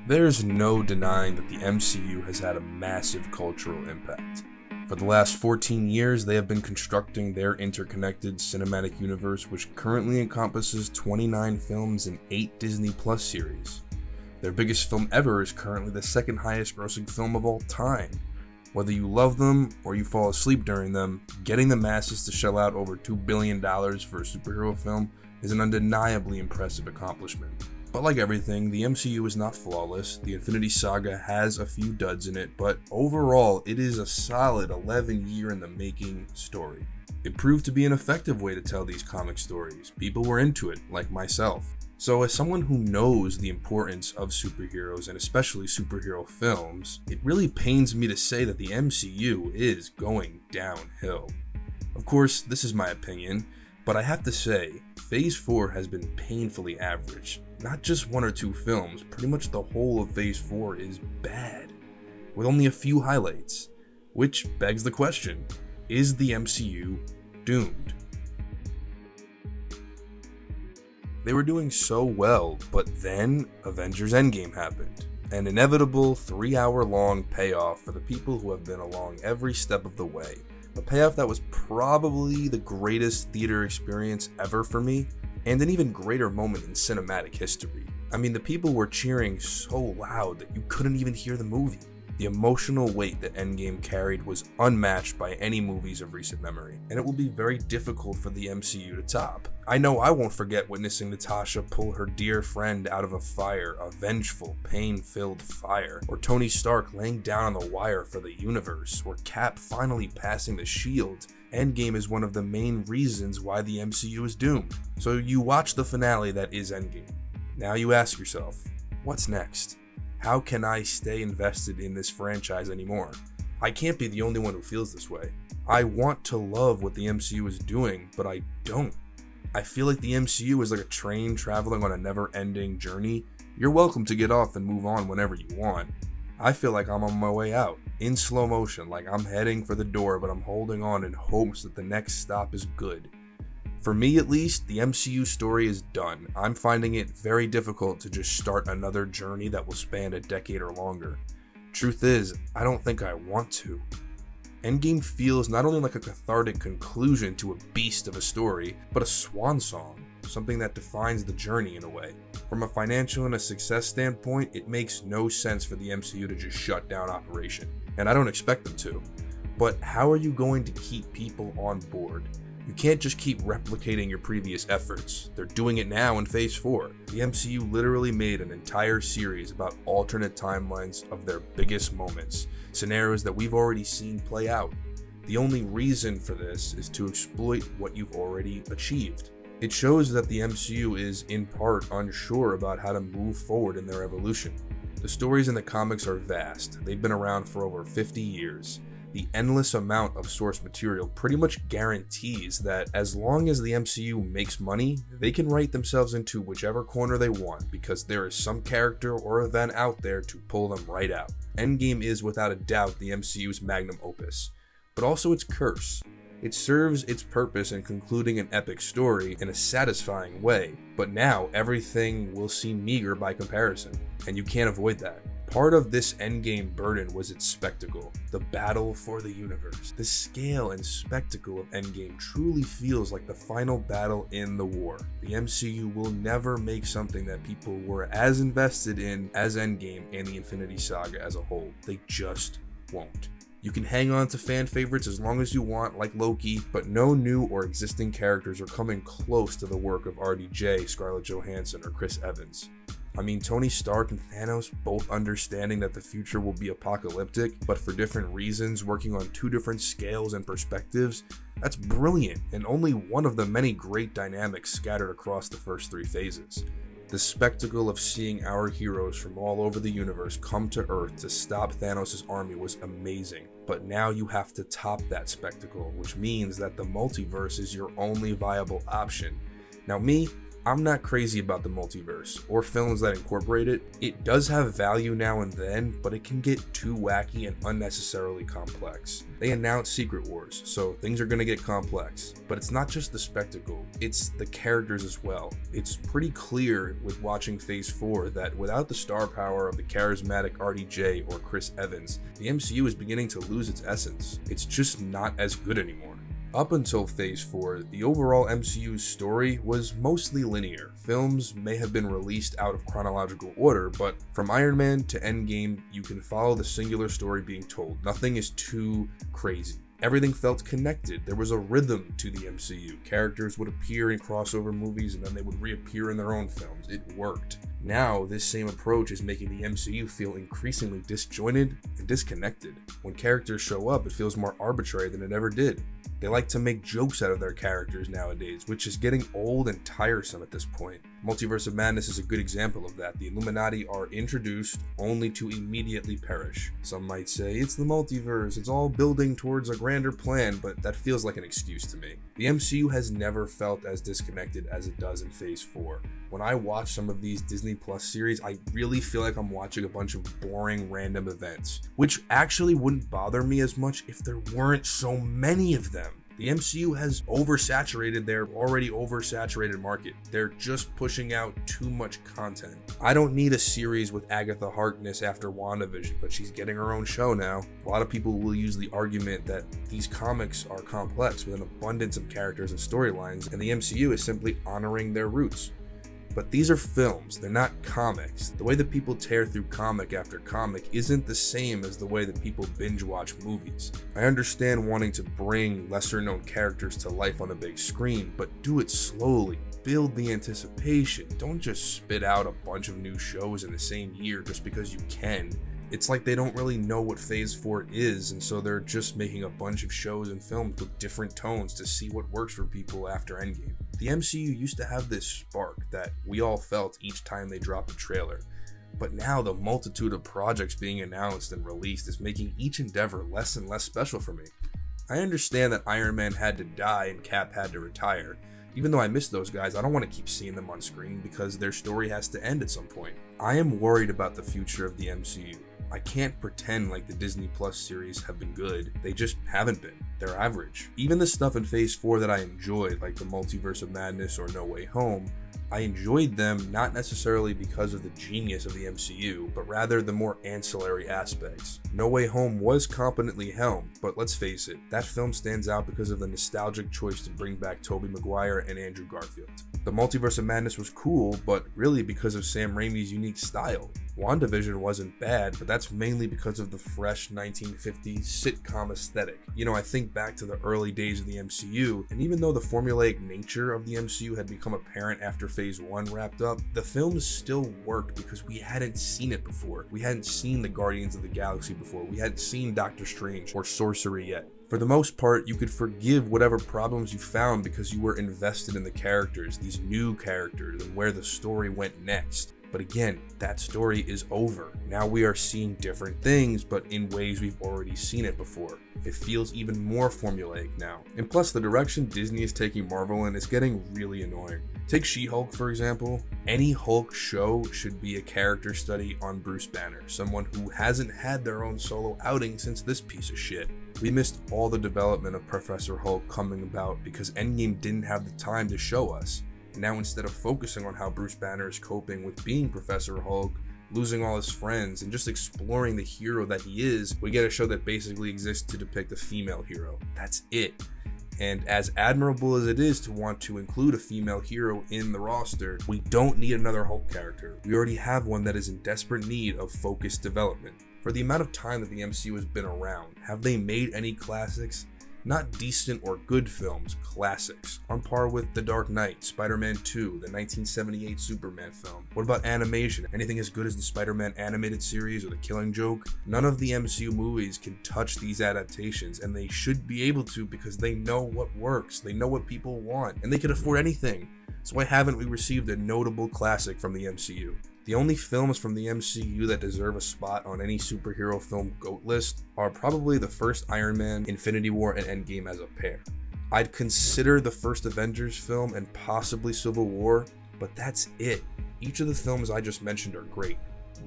There's no denying that the MCU has had a massive cultural impact. For the last 14 years, they have been constructing their interconnected cinematic universe, which currently encompasses 29 films and 8 Disney Plus series. Their biggest film ever is currently the second highest grossing film of all time. Whether you love them or you fall asleep during them, getting the masses to shell out over $2 billion for a superhero film is an undeniably impressive accomplishment. But like everything, the MCU is not flawless. The Infinity Saga has a few duds in it, but overall, it is a solid 11-year-in-the-making story. It proved to be an effective way to tell these comic stories. People were into it, like myself. So as someone who knows the importance of superheroes, and especially superhero films, it really pains me to say that the MCU is going downhill. Of course, this is my opinion, but I have to say, Phase 4 has been painfully average. Not just one or two films, pretty much the whole of Phase 4 is bad, with only a few highlights. Which begs the question, is the MCU doomed? They were doing so well, but then Avengers Endgame happened. An inevitable 3-hour-long payoff for the people who have been along every step of the way. A payoff that was probably the greatest theater experience ever for me, and an even greater moment in cinematic history. I mean, the people were cheering so loud that you couldn't even hear the movie. The emotional weight that Endgame carried was unmatched by any movies of recent memory, and it will be very difficult for the MCU to top. I know I won't forget witnessing Natasha pull her dear friend out of a fire, a vengeful, pain-filled fire, or Tony Stark laying down on the wire for the universe, or Cap finally passing the shield. Endgame is one of the main reasons why the MCU is doomed. So you watch the finale that is Endgame. Now you ask yourself, what's next? How can I stay invested in this franchise anymore? I can't be the only one who feels this way. I want to love what the MCU is doing, but I don't. I feel like the MCU is like a train traveling on a never-ending journey. You're welcome to get off and move on whenever you want. I feel like I'm on my way out, in slow motion, like I'm heading for the door, but I'm holding on in hopes that the next stop is good. For me at least, the MCU story is done. I'm finding it very difficult to just start another journey that will span a decade or longer. Truth is, I don't think I want to. Endgame feels not only like a cathartic conclusion to a beast of a story, but a swan song, something that defines the journey in a way. From a financial and a success standpoint, it makes no sense for the MCU to just shut down operation, and I don't expect them to. But how are you going to keep people on board? You can't just keep replicating your previous efforts. They're doing it now in Phase 4. The MCU literally made an entire series about alternate timelines of their biggest moments, scenarios that we've already seen play out. The only reason for this is to exploit what you've already achieved. It shows that the MCU is, in part, unsure about how to move forward in their evolution. The stories in the comics are vast. They've been around for over 50 years. The endless amount of source material pretty much guarantees that as long as the MCU makes money, they can write themselves into whichever corner they want because there is some character or event out there to pull them right out. Endgame is without a doubt the MCU's magnum opus, but also its curse. It serves its purpose in concluding an epic story in a satisfying way, but now everything will seem meager by comparison, and you can't avoid that. Part of this Endgame burden was its spectacle, the battle for the universe. The scale and spectacle of Endgame truly feels like the final battle in the war. The MCU will never make something that people were as invested in as Endgame and the Infinity Saga as a whole. They just won't. You can hang on to fan favorites as long as you want, like Loki, but no new or existing characters are coming close to the work of RDJ, Scarlett Johansson, or Chris Evans. I mean, Tony Stark and Thanos both understanding that the future will be apocalyptic, but for different reasons, working on two different scales and perspectives, that's brilliant, and only one of the many great dynamics scattered across the first 3 phases. The spectacle of seeing our heroes from all over the universe come to Earth to stop Thanos' army was amazing, but now you have to top that spectacle, which means that the multiverse is your only viable option. Now me, I'm not crazy about the multiverse, or films that incorporate it. It does have value now and then, but it can get too wacky and unnecessarily complex. They announced Secret Wars, so things are gonna get complex. But it's not just the spectacle, it's the characters as well. It's pretty clear with watching Phase 4 that without the star power of the charismatic RDJ or Chris Evans, the MCU is beginning to lose its essence. It's just not as good anymore. Up until Phase 4, the overall MCU's story was mostly linear. Films may have been released out of chronological order, but from Iron Man to Endgame, you can follow the singular story being told. Nothing is too crazy. Everything felt connected. There was a rhythm to the MCU. Characters would appear in crossover movies and then they would reappear in their own films. It worked. Now, this same approach is making the MCU feel increasingly disjointed and disconnected. When characters show up, it feels more arbitrary than it ever did. They like to make jokes out of their characters nowadays, which is getting old and tiresome at this point. Multiverse of Madness is a good example of that. The Illuminati are introduced only to immediately perish. Some might say, it's the multiverse, it's all building towards a grander plan, but that feels like an excuse to me. The MCU has never felt as disconnected as it does in Phase 4. When I watch some of these Disney Plus series, I really feel like I'm watching a bunch of boring random events, which actually wouldn't bother me as much if there weren't so many of them. The MCU has oversaturated their already oversaturated market. They're just pushing out too much content. I don't need a series with Agatha Harkness after WandaVision, but she's getting her own show now. A lot of people will use the argument that these comics are complex with an abundance of characters and storylines, and the MCU is simply honoring their roots. But these are films, they're not comics. The way that people tear through comic after comic isn't the same as the way that people binge watch movies. I understand wanting to bring lesser known characters to life on the big screen, but do it slowly. Build the anticipation. Don't just spit out a bunch of new shows in the same year just because you can. It's like they don't really know what Phase 4 is, and so they're just making a bunch of shows and films with different tones to see what works for people after Endgame. The MCU used to have this spark that we all felt each time they dropped a trailer, but now the multitude of projects being announced and released is making each endeavor less and less special for me. I understand that Iron Man had to die and Cap had to retire. Even though I miss those guys, I don't want to keep seeing them on screen because their story has to end at some point. I am worried about the future of the MCU. I can't pretend like the Disney Plus series have been good. They just haven't been. They're average. Even the stuff in Phase 4 that I enjoyed, like the Multiverse of Madness or No Way Home, I enjoyed them not necessarily because of the genius of the MCU, but rather the more ancillary aspects. No Way Home was competently helmed, but let's face it, that film stands out because of the nostalgic choice to bring back Tobey Maguire and Andrew Garfield. The Multiverse of Madness was cool, but really because of Sam Raimi's unique style. WandaVision wasn't bad, but that's mainly because of the fresh 1950s sitcom aesthetic. You know, I think back to the early days of the MCU, and even though the formulaic nature of the MCU had become apparent after Phase 1 wrapped up, the films still worked because we hadn't seen it before. We hadn't seen the Guardians of the Galaxy before. We hadn't seen Doctor Strange or Sorcery yet. For the most part, you could forgive whatever problems you found because you were invested in the characters, these new characters, and where the story went next. But again, that story is over. Now we are seeing different things, but in ways we've already seen it before. It feels even more formulaic now. And plus, the direction Disney is taking Marvel in is getting really annoying. Take She-Hulk, for example. Any Hulk show should be a character study on Bruce Banner, someone who hasn't had their own solo outing since this piece of shit. We missed all the development of Professor Hulk coming about because Endgame didn't have the time to show us. And now instead of focusing on how Bruce Banner is coping with being Professor Hulk, losing all his friends, and just exploring the hero that he is, we get a show that basically exists to depict a female hero. That's it. And as admirable as it is to want to include a female hero in the roster, we don't need another Hulk character. We already have one that is in desperate need of focused development. For the amount of time that the MCU has been around, have they made any classics? Not decent or good films, classics. On par with The Dark Knight, Spider-Man 2, the 1978 Superman film. What about animation? Anything as good as the Spider-Man animated series or The Killing Joke? None of the MCU movies can touch these adaptations, and they should be able to because they know what works, they know what people want, and they can afford anything. So why haven't we received a notable classic from the MCU? The only films from the MCU that deserve a spot on any superhero film GOAT list are probably the first Iron Man, Infinity War, and Endgame as a pair. I'd consider the first Avengers film and possibly Civil War, but that's it. Each of the films I just mentioned are great,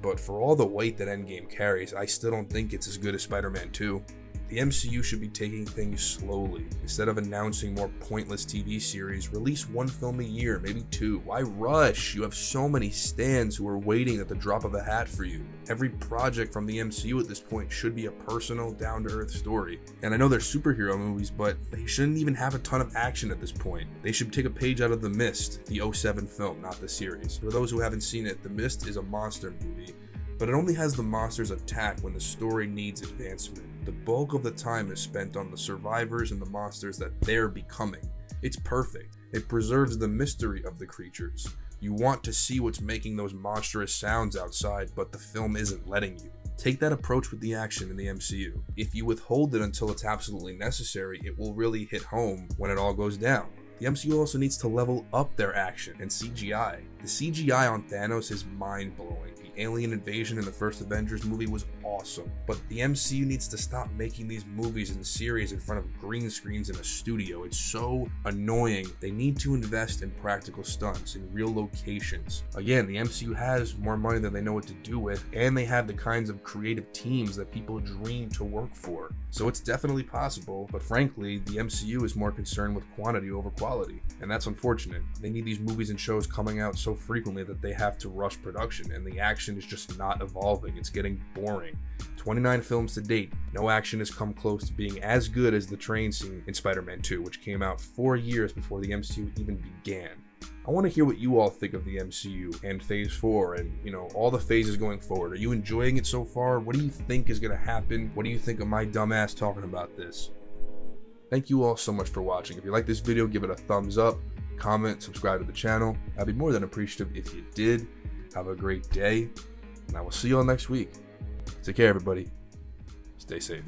but for all the weight that Endgame carries, I still don't think it's as good as Spider-Man 2. The MCU should be taking things slowly. Instead of announcing more pointless TV series, release one film a year, maybe two. Why rush? You have so many stans who are waiting at the drop of a hat for you. Every project from the MCU at this point should be a personal, down-to-earth story. And I know they're superhero movies, but they shouldn't even have a ton of action at this point. They should take a page out of The Mist, the 2007 film, not the series. For those who haven't seen it, The Mist is a monster movie, but it only has the monsters attack when the story needs advancement. The bulk of the time is spent on the survivors and the monsters that they're becoming. It's perfect. It preserves the mystery of the creatures. You want to see what's making those monstrous sounds outside, but the film isn't letting you. Take that approach with the action in the MCU. If you withhold it until it's absolutely necessary, it will really hit home when it all goes down. The MCU also needs to level up their action and CGI. The CGI on Thanos is mind-blowing. The alien invasion in the first Avengers movie was awesome, but the MCU needs to stop making these movies and series in front of green screens in a studio. It's so annoying. They need to invest in practical stunts in real locations. Again, the MCU has more money than they know what to do with, and they have the kinds of creative teams that people dream to work for. So it's definitely possible, but frankly, the MCU is more concerned with quantity over quality, and that's unfortunate. They need these movies and shows coming out so frequently that they have to rush production, and the action is just not evolving. It's getting boring. 29 films to date, no action has come close to being as good as the train scene in Spider-Man 2, which came out 4 years before the MCU even began. I want to hear what you all think of the MCU and Phase 4 and, all the phases going forward. Are you enjoying it so far? What do you think is going to happen? What do you think of my dumbass talking about this? Thank you all so much for watching. If you like this video, give it a thumbs up, comment, subscribe to the channel. I'd be more than appreciative if you did. Have a great day, and I will see you all next week. Take care, everybody. Stay safe.